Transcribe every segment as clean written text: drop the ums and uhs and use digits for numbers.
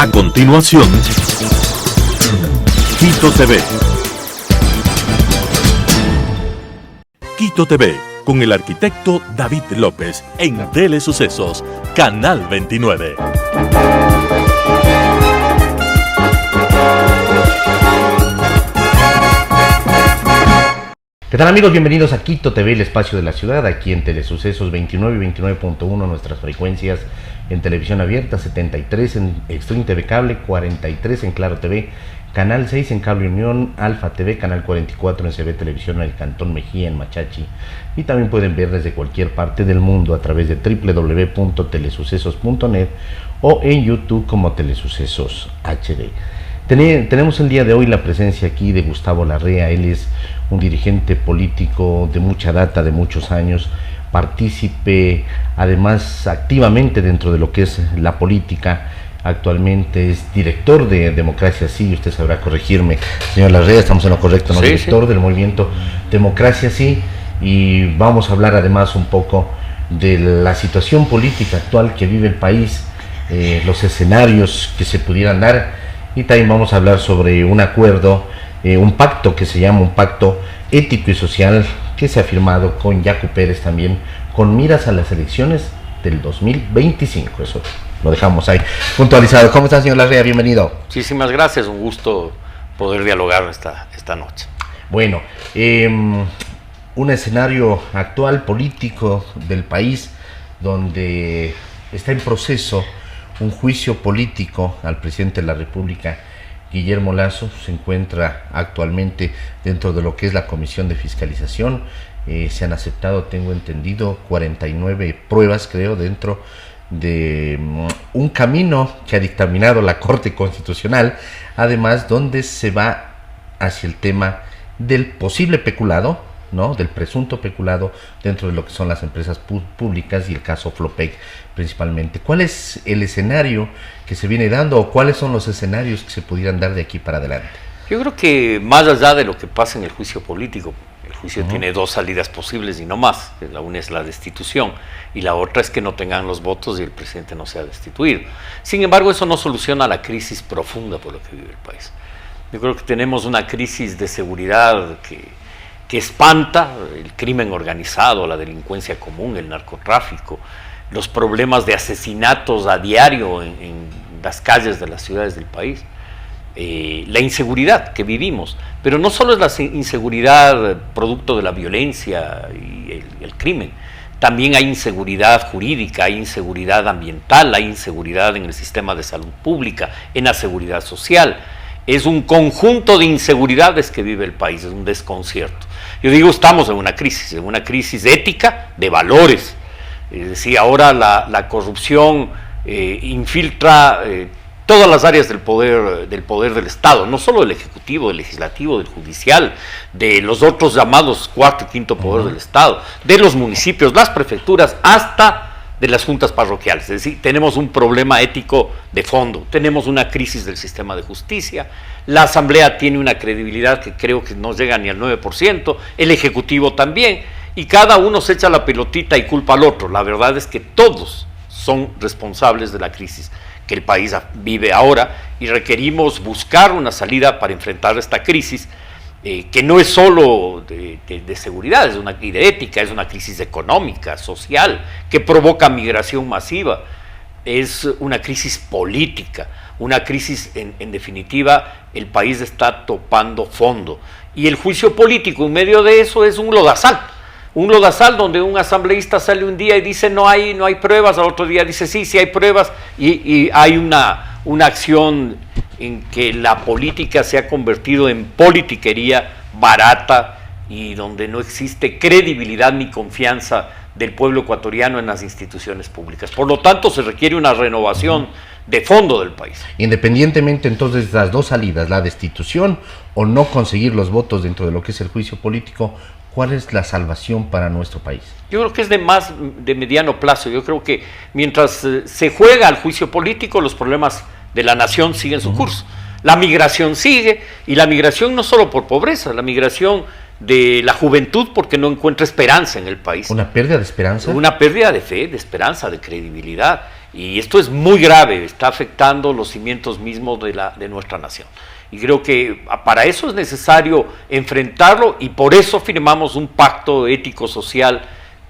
A continuación, Quito TV. Quito TV, con el arquitecto David López, en Telesucesos, Canal 29. ¿Qué tal, amigos? Bienvenidos a Quito TV, el espacio de la ciudad, aquí en Telesucesos 29 y 29.1, nuestras frecuencias en televisión abierta, 73 en Extreme TV Cable, 43 en Claro TV, Canal 6 en Cable Unión, Alfa TV, Canal 44 en CB Televisión, el Cantón Mejía en Machachi, y también pueden ver desde cualquier parte del mundo a través de www.telesucesos.net o en YouTube como Telesucesos HD. Tenemos el día de hoy la presencia aquí de Gustavo Larrea. Él es un dirigente político de mucha data, de muchos años, partícipe además activamente dentro de lo que es la política. Actualmente es director de Democracia Sí, usted sabrá corregirme, señor Larrea, estamos en lo correcto, ¿no? Sí, director del movimiento Democracia Sí, y vamos a hablar además un poco de la situación política actual que vive el país, los escenarios que se pudieran dar. Y también vamos a hablar sobre un acuerdo, un pacto que se llama un pacto ético y social que se ha firmado con Yacu Pérez también, con miras a las elecciones del 2025. Eso lo dejamos ahí puntualizado. ¿Cómo está, señor Larrea? Bienvenido. Muchísimas gracias, un gusto poder dialogar esta noche. Bueno, un escenario actual político del país donde está en proceso un juicio político al presidente de la República, Guillermo Lasso. Se encuentra actualmente dentro de lo que es la Comisión de Fiscalización. Se han aceptado, tengo entendido, 49 pruebas, creo, dentro de un camino que ha dictaminado la Corte Constitucional, además donde se va hacia el tema del posible peculado, ¿no? Del presunto peculado dentro de lo que son las empresas públicas y el caso Flopec principalmente. ¿Cuál es el escenario que se viene dando o cuáles son los escenarios que se pudieran dar de aquí para adelante? Yo creo que más allá de lo que pasa en el juicio político, el juicio tiene dos salidas posibles y no más. La una es la destitución y la otra es que no tengan los votos y el presidente no sea destituido. Sin embargo, eso no soluciona la crisis profunda por la que vive el país. Yo creo que tenemos una crisis de seguridad que espanta, el crimen organizado, la delincuencia común, el narcotráfico, los problemas de asesinatos a diario en las calles de las ciudades del país, la inseguridad que vivimos, pero no solo es la inseguridad producto de la violencia y el crimen, también hay inseguridad jurídica, hay inseguridad ambiental, hay inseguridad en el sistema de salud pública, en la seguridad social. Es un conjunto de inseguridades que vive el país, es un desconcierto. Yo digo, estamos en una crisis ética, de valores. Es decir, ahora la corrupción infiltra todas las áreas del poder del Estado, no solo del Ejecutivo, del Legislativo, del Judicial, de los otros llamados cuarto y quinto poder del Estado, de los municipios, las prefecturas, hasta de las juntas parroquiales. Es decir, tenemos un problema ético de fondo, tenemos una crisis del sistema de justicia, la Asamblea tiene una credibilidad que creo que no llega ni al 9%, el Ejecutivo también, y cada uno se echa la pelotita y culpa al otro. La verdad es que todos son responsables de la crisis que el país vive ahora y requerimos buscar una salida para enfrentar esta crisis, que no es solo de seguridad, y de ética, es una crisis económica, social, que provoca migración masiva, es una crisis política, una crisis, en definitiva, el país está topando fondo, y el juicio político en medio de eso es un lodazal donde un asambleísta sale un día y dice no hay pruebas, al otro día dice sí hay pruebas, y hay una acción en que la política se ha convertido en politiquería barata y donde no existe credibilidad ni confianza del pueblo ecuatoriano en las instituciones públicas. Por lo tanto, se requiere una renovación de fondo del país. Independientemente entonces de las dos salidas, la destitución o no conseguir los votos dentro de lo que es el juicio político, ¿cuál es la salvación para nuestro país? Yo creo que es de mediano plazo. Yo creo que mientras se juega al juicio político, los problemas de la nación siguen su curso. La migración sigue, y la migración no solo por pobreza, la migración de la juventud porque no encuentra esperanza en el país. ¿Una pérdida de esperanza? Una pérdida de fe, de esperanza, de credibilidad. Y esto es muy grave, está afectando los cimientos mismos de nuestra nación. Y creo que para eso es necesario enfrentarlo, y por eso firmamos un pacto ético-social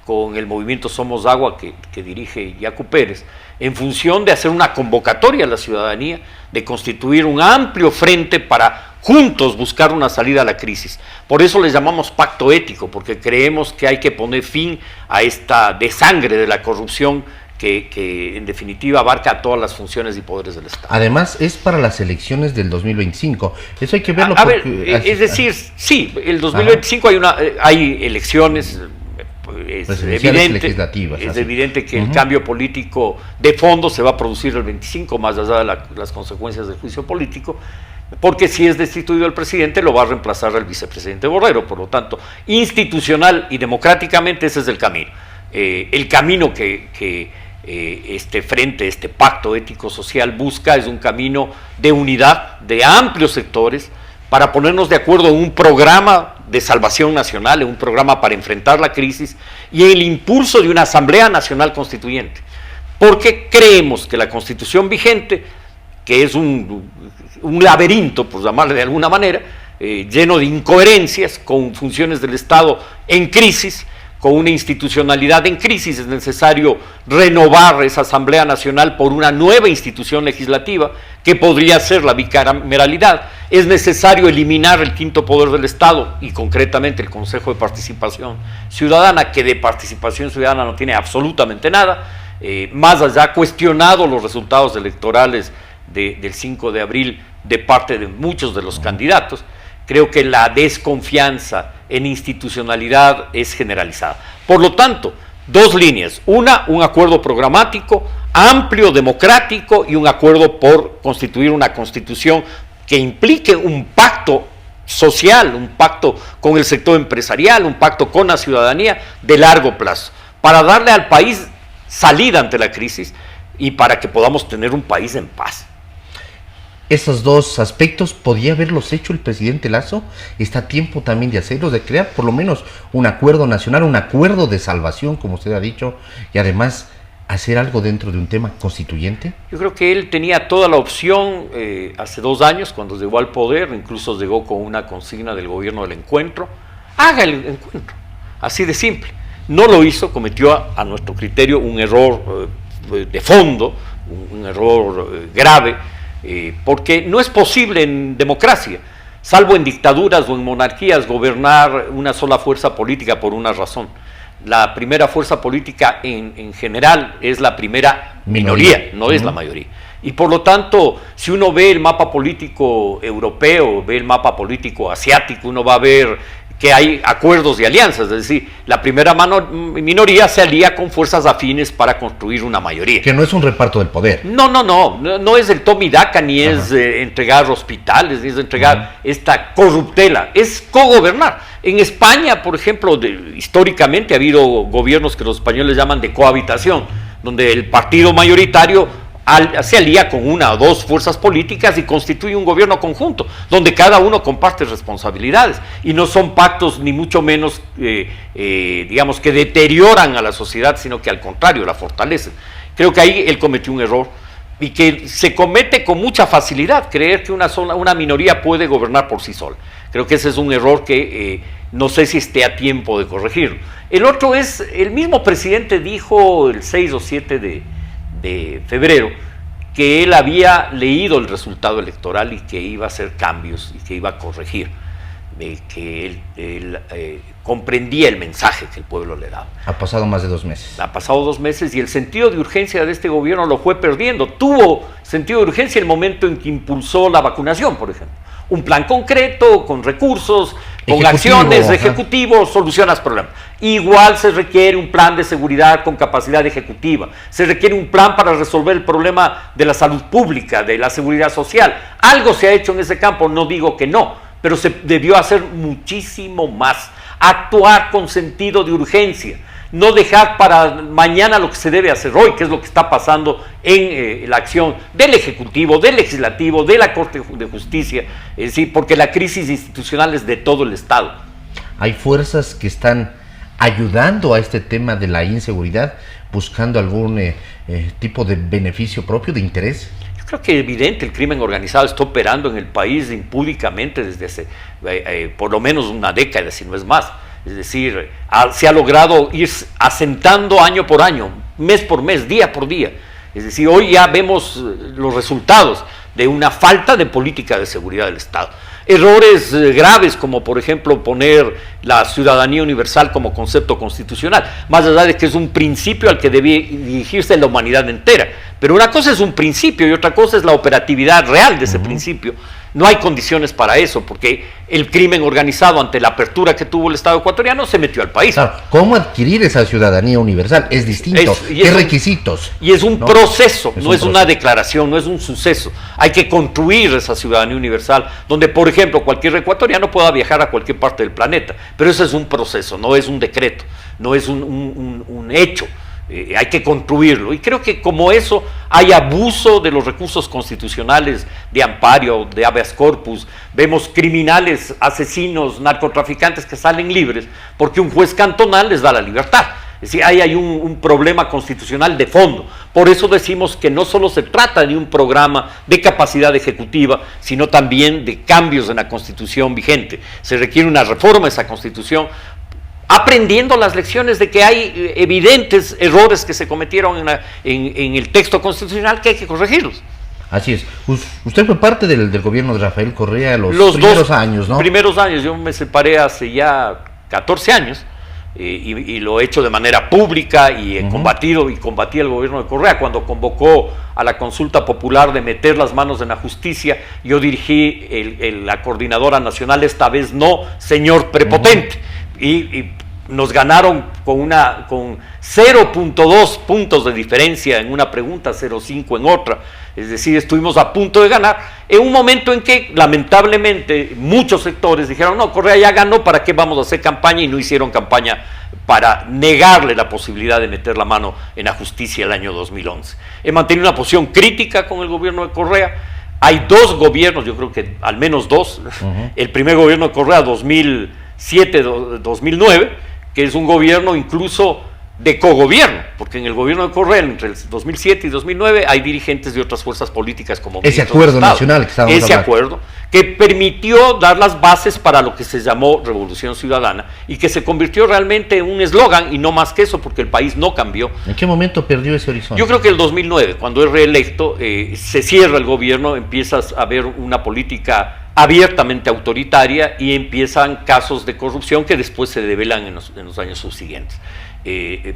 con el movimiento Somos Agua que dirige Yacu Pérez, en función de hacer una convocatoria a la ciudadanía, de constituir un amplio frente para juntos buscar una salida a la crisis. Por eso les llamamos pacto ético, porque creemos que hay que poner fin a esta desangre de la corrupción que en definitiva abarca a todas las funciones y poderes del Estado. Además, es para las elecciones del 2025. Eso hay que verlo. Es decir, sí, el 2025 hay elecciones. Es evidente que el cambio político de fondo se va a producir el 25, más allá de las consecuencias del juicio político, porque si es destituido el presidente, lo va a reemplazar el vicepresidente Borrero. Por lo tanto, institucional y democráticamente ese es el camino. El camino que este frente, este pacto ético-social busca es un camino de unidad de amplios sectores para ponernos de acuerdo en un programa de salvación nacional, en un programa para enfrentar la crisis y en el impulso de una Asamblea Nacional Constituyente. Porque creemos que la Constitución vigente, que es un laberinto, por llamarle de alguna manera, lleno de incoherencias, con funciones del Estado en crisis, con una institucionalidad en crisis, es necesario renovar esa Asamblea Nacional por una nueva institución legislativa que podría ser la bicameralidad. Es necesario eliminar el quinto poder del Estado y concretamente el Consejo de Participación Ciudadana, que de participación ciudadana no tiene absolutamente nada. Más allá, cuestionado los resultados electorales del 5 de abril de parte de muchos de los candidatos. Creo que la desconfianza en institucionalidad es generalizada. Por lo tanto, dos líneas: una, un acuerdo programático amplio, democrático, y un acuerdo por constituir una constitución que implique un pacto social, un pacto con el sector empresarial, un pacto con la ciudadanía de largo plazo, para darle al país salida ante la crisis y para que podamos tener un país en paz. Esos dos aspectos, ¿podía haberlos hecho el presidente Lasso? ¿Está a tiempo también de hacerlos, de crear por lo menos un acuerdo nacional, un acuerdo de salvación, como usted ha dicho, y además hacer algo dentro de un tema constituyente? Yo creo que él tenía toda la opción hace 2 años, cuando llegó al poder, incluso llegó con una consigna del gobierno del encuentro: haga el encuentro, así de simple. No lo hizo, cometió a nuestro criterio un error de fondo, un error grave, porque no es posible en democracia, salvo en dictaduras o en monarquías, gobernar una sola fuerza política por una razón. La primera fuerza política en general es la primera minoría, no es la mayoría. Y por lo tanto, si uno ve el mapa político europeo, ve el mapa político asiático, uno va a ver que hay acuerdos y alianzas, es decir, la primera minoría se alía con fuerzas afines para construir una mayoría. Que no es un reparto del poder. No es el toma y daca, ni es entregar hospitales, ni es entregar esta corruptela, es cogobernar. En España, por ejemplo, históricamente ha habido gobiernos que los españoles llaman de cohabitación, donde el partido mayoritario se alía con una o dos fuerzas políticas y constituye un gobierno conjunto, donde cada uno comparte responsabilidades, y no son pactos ni mucho menos, digamos, que deterioran a la sociedad, sino que al contrario, la fortalecen. Creo que ahí él cometió un error, y que se comete con mucha facilidad, creer que una minoría puede gobernar por sí sola. Creo que ese es un error que no sé si esté a tiempo de corregirlo. El otro es, el mismo presidente dijo el 6 o 7 de febrero que él había leído el resultado electoral y que iba a hacer cambios y que iba a corregir, que él comprendía el mensaje que el pueblo le daba. Ha pasado más de 2 meses. Ha pasado 2 meses y el sentido de urgencia de este gobierno lo fue perdiendo. Tuvo sentido de urgencia el momento en que impulsó la vacunación, por ejemplo. Un plan concreto, con recursos, con acciones, ejecutivo, solucionas problemas. Igual se requiere un plan de seguridad con capacidad ejecutiva. Se requiere un plan para resolver el problema de la salud pública, de la seguridad social. Algo se ha hecho en ese campo, no digo que no, pero se debió hacer muchísimo más. Actuar con sentido de urgencia. No dejar para mañana lo que se debe hacer hoy, que es lo que está pasando en la acción del Ejecutivo, del Legislativo, de la Corte de Justicia, porque la crisis institucional es de todo el Estado. Hay fuerzas que están ayudando a este tema de la inseguridad, buscando algún tipo de beneficio propio, de interés? Yo creo que es evidente, el crimen organizado está operando en el país impúdicamente desde hace por lo menos una década, si no es más. Es decir, se ha logrado ir asentando año por año, mes por mes, día por día. Es decir, hoy ya vemos los resultados de una falta de política de seguridad del Estado. Errores graves como por ejemplo poner la ciudadanía universal como concepto constitucional, más allá de que es un principio al que debe dirigirse la humanidad entera, pero una cosa es un principio y otra cosa es la operatividad real de ese principio. No hay condiciones para eso, porque el crimen organizado, ante la apertura que tuvo el Estado ecuatoriano, se metió al país. Claro, ¿cómo adquirir esa ciudadanía universal? Es distinto. ¿Qué requisitos? Y es un proceso, no es una declaración, no es un suceso. Hay que construir esa ciudadanía universal, donde, por ejemplo, cualquier ecuatoriano pueda viajar a cualquier parte del planeta. Pero eso es un proceso, no es un decreto, no es un hecho. Hay que construirlo, y creo que como eso hay abuso de los recursos constitucionales de amparo, de habeas corpus. Vemos criminales, asesinos, narcotraficantes que salen libres porque un juez cantonal les da la libertad. Es decir, ahí hay un problema constitucional de fondo. Por eso decimos que no solo se trata de un programa de capacidad ejecutiva, sino también de cambios en la Constitución vigente. Se requiere una reforma de esa Constitución, aprendiendo las lecciones de que hay evidentes errores que se cometieron en el texto constitucional que hay que corregirlos. Así es. Usted fue parte del gobierno de Rafael Correa los primeros años, ¿no? Primeros años, yo me separé hace ya 14 años y lo he hecho de manera pública y he combatido y combatí al gobierno de Correa. Cuando convocó a la consulta popular de meter las manos en la justicia, yo dirigí la coordinadora nacional, esta vez no, señor prepotente. Y nos ganaron con 0.2 puntos de diferencia en una pregunta, 0.5 en otra. Es decir, estuvimos a punto de ganar en un momento en que lamentablemente muchos sectores dijeron: no, Correa ya ganó, ¿para qué vamos a hacer campaña? Y no hicieron campaña para negarle la posibilidad de meter la mano en la justicia el año 2011. He mantenido una posición crítica con el gobierno de Correa. Hay dos gobiernos, yo creo que al menos dos. El primer gobierno de Correa, 2007-2009, que es un gobierno incluso de cogobierno, porque en el gobierno de Correa, entre el 2007 y 2009, hay dirigentes de otras fuerzas políticas como ese acuerdo nacional que estábamos hablando. Ese acuerdo que permitió dar las bases para lo que se llamó Revolución Ciudadana y que se convirtió realmente en un eslogan y no más que eso, porque el país no cambió. ¿En qué momento perdió ese horizonte? Yo creo que el 2009, cuando es reelecto, se cierra el gobierno, empiezas a ver una política abiertamente autoritaria y empiezan casos de corrupción que después se develan en los años subsiguientes.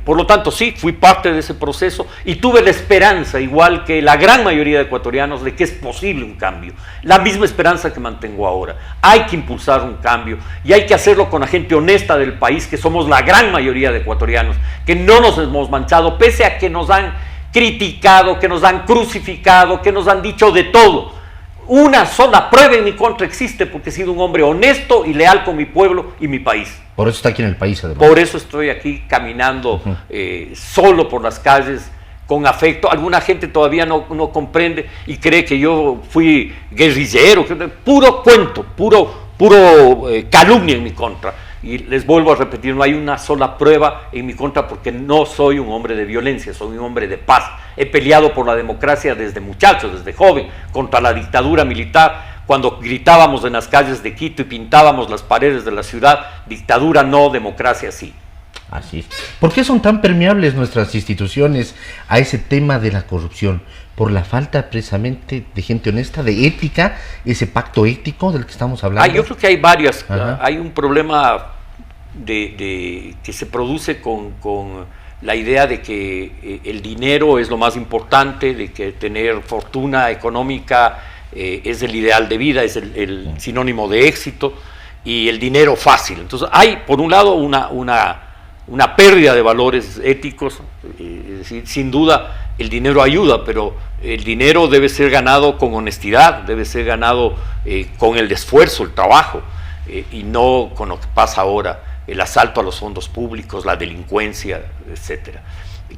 Por lo tanto, sí, fui parte de ese proceso y tuve la esperanza, igual que la gran mayoría de ecuatorianos, de que es posible un cambio. La misma esperanza que mantengo ahora. Hay que impulsar un cambio y hay que hacerlo con la gente honesta del país, que somos la gran mayoría de ecuatorianos, que no nos hemos manchado, pese a que nos han criticado, que nos han crucificado, que nos han dicho de todo. Una sola prueba en mi contra existe, porque he sido un hombre honesto y leal con mi pueblo y mi país. Por eso está aquí en el país, además. Por eso estoy aquí caminando solo por las calles, con afecto. Alguna gente todavía no comprende y cree que yo fui guerrillero. Puro cuento, puro calumnia en mi contra. Y les vuelvo a repetir, no hay una sola prueba en mi contra, porque no soy un hombre de violencia, soy un hombre de paz. He peleado por la democracia desde muchacho, desde joven, contra la dictadura militar, cuando gritábamos en las calles de Quito y pintábamos las paredes de la ciudad: dictadura no, democracia sí. Así es. ¿Por qué son tan permeables nuestras instituciones a ese tema de la corrupción? Por la falta precisamente de gente honesta, de ética, ese pacto ético del que estamos hablando. Yo creo que hay varias. Hay un problema que se produce con la idea de que el dinero es lo más importante, de que tener fortuna económica es el ideal de vida, es el sinónimo de éxito, y el dinero fácil. Entonces hay, por un lado, una pérdida de valores éticos. Es decir, sin duda el dinero ayuda, pero el dinero debe ser ganado con honestidad, debe ser ganado con el esfuerzo, el trabajo, y no con lo que pasa ahora, el asalto a los fondos públicos, la delincuencia, etcétera.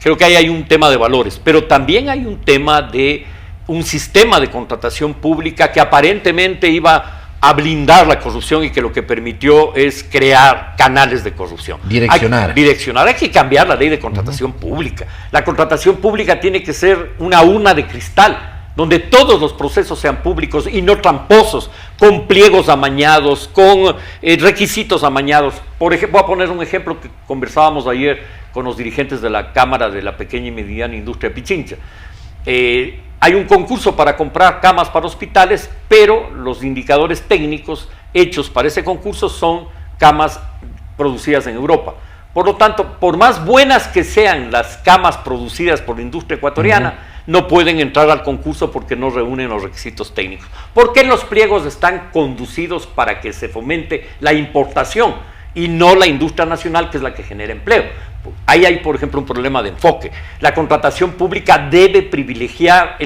Creo que ahí hay un tema de valores, pero también hay un tema de un sistema de contratación pública que aparentemente iba a blindar la corrupción y que lo que permitió es crear canales de corrupción. Direccionar. Hay que cambiar la ley de contratación pública. La contratación pública tiene que ser una urna de cristal, donde todos los procesos sean públicos y no tramposos, con pliegos amañados, con requisitos amañados. Por ejemplo, voy a poner un ejemplo que conversábamos ayer con los dirigentes de la Cámara de la Pequeña y Mediana Industria de Pichincha. Hay un concurso para comprar camas para hospitales, pero los indicadores técnicos hechos para ese concurso son camas producidas en Europa. Por lo tanto, por más buenas que sean las camas producidas por la industria ecuatoriana, no pueden entrar al concurso porque no reúnen los requisitos técnicos. ¿Por qué los pliegos están conducidos para que se fomente la importación y no la industria nacional, que es la que genera empleo? Ahí hay, por ejemplo, un problema de enfoque. La contratación pública debe privilegiar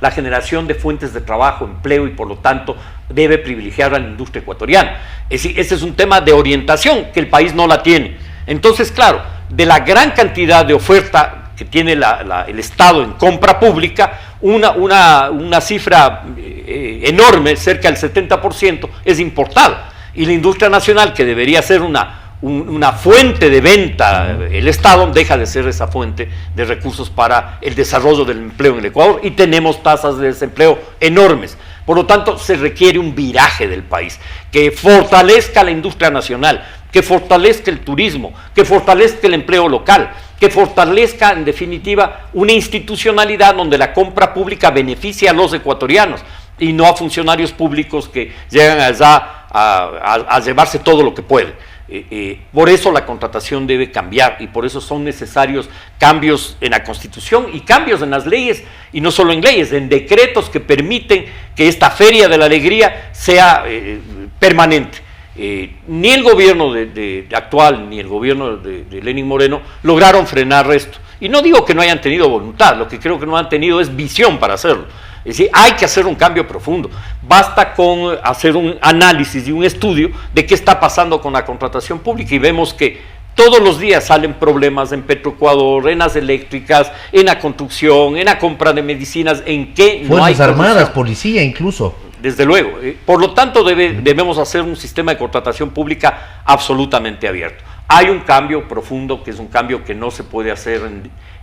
la generación de fuentes de trabajo, empleo, y por lo tanto debe privilegiar a la industria ecuatoriana. Es decir, ese es un tema de orientación que el país no la tiene. Entonces, claro, de la gran cantidad de oferta que tiene el Estado en compra pública, una cifra enorme, cerca del 70%, es importada. Y la industria nacional, que debería ser una fuente de venta, el Estado deja de ser esa fuente de recursos para el desarrollo del empleo en el Ecuador, y tenemos tasas de desempleo enormes. Por lo tanto, se requiere un viraje del país que fortalezca la industria nacional, que fortalezca el turismo, que fortalezca el empleo local, que fortalezca, en definitiva, una institucionalidad donde la compra pública beneficie a los ecuatorianos y no a funcionarios públicos que llegan allá a llevarse todo lo que pueden. Por eso la contratación debe cambiar, y por eso son necesarios cambios en la Constitución y cambios en las leyes, y no solo en leyes, en decretos que permiten que esta Feria de la Alegría sea permanente. Ni el gobierno actual ni el gobierno de Lenín Moreno lograron frenar esto. Y no digo que no hayan tenido voluntad, lo que creo que no han tenido es visión para hacerlo. Es decir, hay que hacer un cambio profundo. Basta con hacer un análisis y un estudio de qué está pasando con la contratación pública, y vemos que todos los días salen problemas en Petroecuador, en las eléctricas, en la construcción, en la compra de medicinas, en que no hay Fuerzas Armadas, policía incluso. Desde luego. Por lo tanto, debemos hacer un sistema de contratación pública absolutamente abierto. Hay un cambio profundo, que es un cambio que no se puede hacer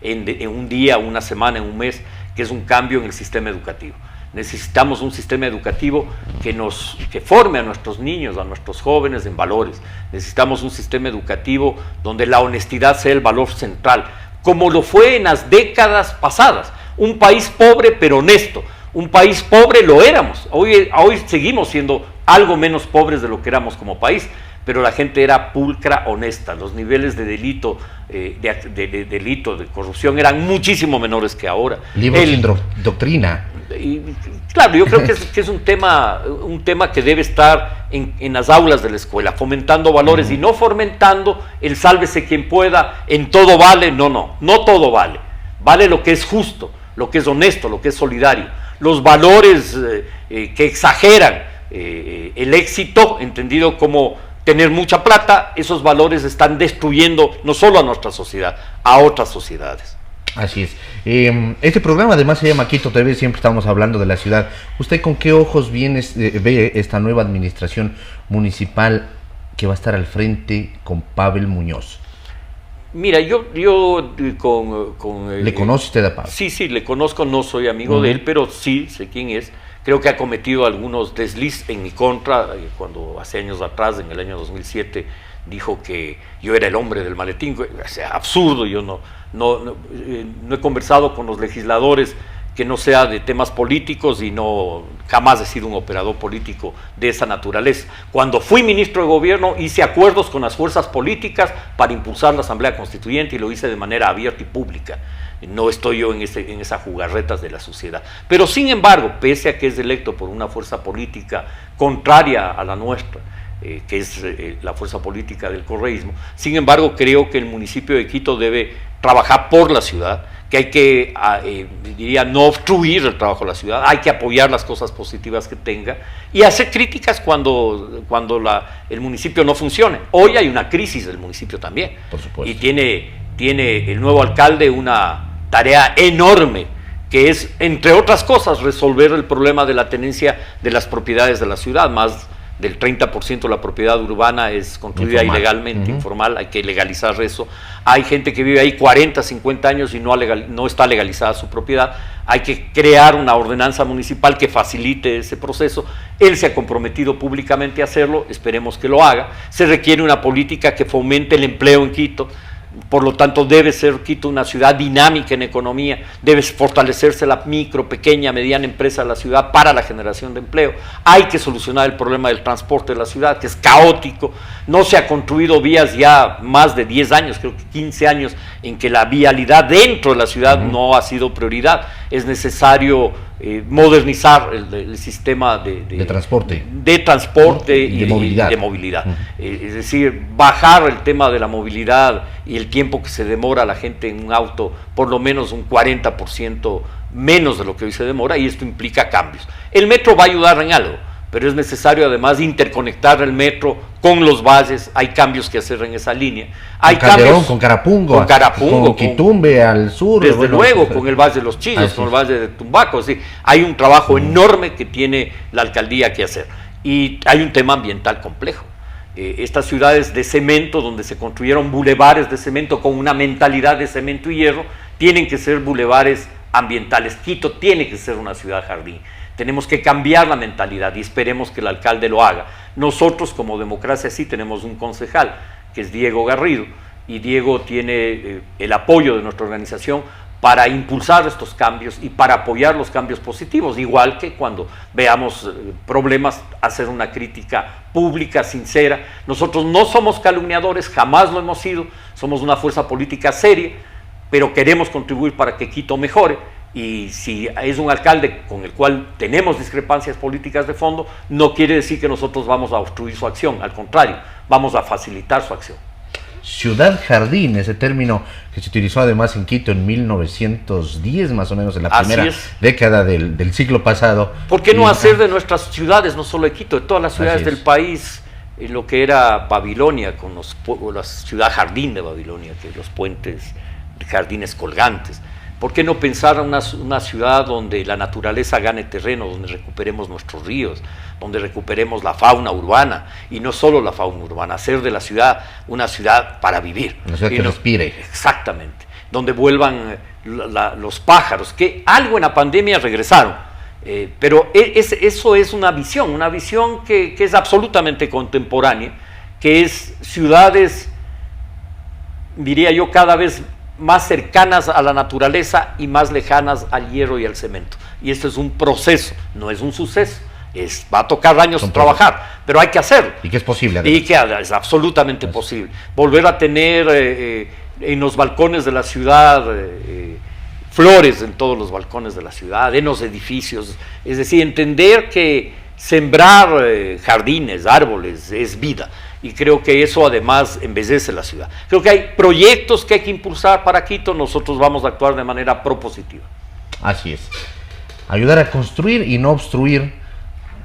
en un día, una semana, en un mes, que es un cambio en el sistema educativo. Necesitamos un sistema educativo que forme a nuestros niños, a nuestros jóvenes en valores. Necesitamos un sistema educativo donde la honestidad sea el valor central, como lo fue en las décadas pasadas. Un país pobre pero honesto. Un país pobre lo éramos. Hoy seguimos siendo algo menos pobres de lo que éramos como país, pero la gente era pulcra, honesta. Los niveles de delito, de corrupción eran muchísimo menores que ahora. Libros sin doctrina. Claro, yo creo que es un tema que debe estar en las aulas de la escuela, fomentando valores y no fomentando el sálvese quien pueda, en todo vale. No todo vale. Vale lo que es justo, lo que es honesto, lo que es solidario. Los valores que exageran el éxito, entendido como tener mucha plata, esos valores están destruyendo no solo a nuestra sociedad, a otras sociedades. Así es. Este programa además se llama Quito TV, siempre estamos hablando de la ciudad. ¿Usted con qué ojos ve esta nueva administración municipal que va a estar al frente con Pavel Muñoz? Mira, yo ¿Le conoce usted a Pavel? Sí, le conozco, no soy amigo de él, pero sí sé quién es. Creo que ha cometido algunos desliz en mi contra, cuando hace años atrás, en el año 2007, dijo que yo era el hombre del maletín. O sea, absurdo. Yo no he conversado con los legisladores que no sea de temas políticos, y jamás he sido un operador político de esa naturaleza. Cuando fui ministro de gobierno hice acuerdos con las fuerzas políticas para impulsar la Asamblea Constituyente, y lo hice de manera abierta y pública. No estoy yo en esas jugarretas de la sociedad. Pero sin embargo, pese a que es electo por una fuerza política contraria a la nuestra, que es la fuerza política del correísmo, sin embargo creo que el municipio de Quito debe trabajar por la ciudad, que hay que, no obstruir el trabajo de la ciudad, hay que apoyar las cosas positivas que tenga y hacer críticas cuando el municipio no funcione. Hoy hay una crisis del municipio también. Por supuesto. Y tiene el nuevo alcalde una tarea enorme que es, entre otras cosas, resolver el problema de la tenencia de las propiedades de la ciudad. Más del 30% de la propiedad urbana es construida ilegalmente, informal, hay que legalizar eso. Hay gente que vive ahí 40, 50 años y no está legalizada su propiedad. Hay que crear una ordenanza municipal que facilite ese proceso. Él se ha comprometido públicamente a hacerlo, esperemos que lo haga. Se requiere una política que fomente el empleo en Quito. Por lo tanto, debe ser Quito una ciudad dinámica en economía, debe fortalecerse la micro, pequeña, mediana empresa de la ciudad para la generación de empleo. Hay que solucionar el problema del transporte de la ciudad, que es caótico. No se ha construido vías ya más de 10 años, creo que 15 años, en que la vialidad dentro de la ciudad no ha sido prioridad. Es necesario modernizar el sistema de transporte y de movilidad. Es decir, bajar el tema de la movilidad y el tiempo que se demora la gente en un auto, por lo menos un 40% menos de lo que hoy se demora, y esto implica cambios. El metro va a ayudar en algo, pero es necesario además interconectar el metro con los valles. Hay cambios que hacer en esa línea. Hay cambios con Carapungo, con Quitumbe al sur. Desde luego, con el Valle de los Chillos, con el Valle de Tumbaco. ¿Sí? Hay un trabajo enorme que tiene la alcaldía que hacer. Y hay un tema ambiental complejo. Estas ciudades de cemento, donde se construyeron bulevares de cemento con una mentalidad de cemento y hierro, tienen que ser bulevares ambientales. Quito tiene que ser una ciudad jardín. Tenemos que cambiar la mentalidad y esperemos que el alcalde lo haga. Nosotros, como Democracia Sí, tenemos un concejal, que es Diego Garrido, y Diego tiene el apoyo de nuestra organización para impulsar estos cambios y para apoyar los cambios positivos, igual que cuando veamos problemas, hacer una crítica pública, sincera. Nosotros no somos calumniadores, jamás lo hemos sido, somos una fuerza política seria, pero queremos contribuir para que Quito mejore. Y si es un alcalde con el cual tenemos discrepancias políticas de fondo, no quiere decir que nosotros vamos a obstruir su acción, al contrario, vamos a facilitar su acción. Ciudad jardín, ese término que se utilizó además en Quito en 1910, más o menos, en la primera década del siglo pasado. ¿Por qué no hacer de nuestras ciudades, no solo de Quito, de todas las ciudades del país, lo que era Babilonia, con la ciudad jardín de Babilonia, que los puentes, jardines colgantes? ¿Por qué no pensar en una ciudad donde la naturaleza gane terreno, donde recuperemos nuestros ríos, donde recuperemos la fauna urbana, y no solo la fauna urbana, hacer de la ciudad una ciudad para vivir? Una ciudad que respire. Exactamente, donde vuelvan los pájaros, que algo en la pandemia regresaron, pero eso es una visión que es absolutamente contemporánea, que es ciudades, diría yo, cada vez más cercanas a la naturaleza y más lejanas al hierro y al cemento. Y esto es un proceso, no es un suceso. Va a tocar años trabajar, pero hay que hacerlo. Y que es posible. Y que es absolutamente posible. Volver a tener en los balcones de la ciudad flores en todos los balcones de la ciudad, en los edificios. Es decir, entender que sembrar jardines, árboles, es vida. Y creo que eso además embellece la ciudad. Creo que hay proyectos que hay que impulsar para Quito, nosotros vamos a actuar de manera propositiva. Así es. Ayudar a construir y no obstruir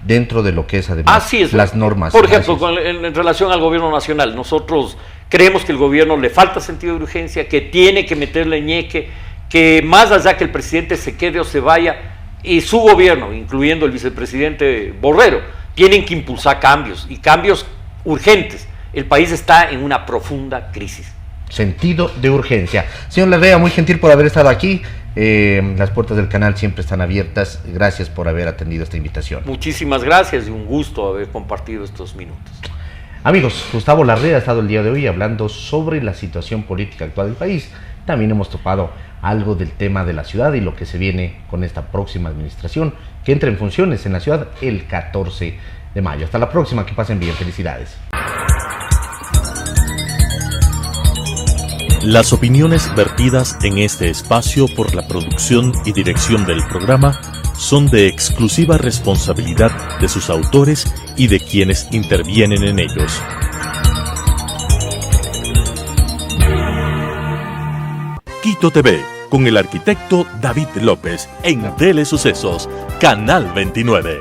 dentro de lo que es además las normas. Por ejemplo, en relación al gobierno nacional, nosotros creemos que el gobierno le falta sentido de urgencia, que tiene que meterle ñeque, que más allá que el presidente se quede o se vaya, y su gobierno, incluyendo el vicepresidente Borrero, tienen que impulsar cambios, y cambios urgentes. El país está en una profunda crisis. Sentido de urgencia. Señor Larrea, muy gentil por haber estado aquí. Las puertas del canal siempre están abiertas. Gracias por haber atendido esta invitación. Muchísimas gracias y un gusto haber compartido estos minutos. Amigos, Gustavo Larrea ha estado el día de hoy hablando sobre la situación política actual del país. También hemos topado algo del tema de la ciudad y lo que se viene con esta próxima administración que entra en funciones en la ciudad el 14 de mayo. Hasta la próxima, que pasen bien, felicidades. Las opiniones vertidas en este espacio por la producción y dirección del programa son de exclusiva responsabilidad de sus autores y de quienes intervienen en ellos. Quito TV, con el arquitecto David López, en Telesucesos, Canal 29.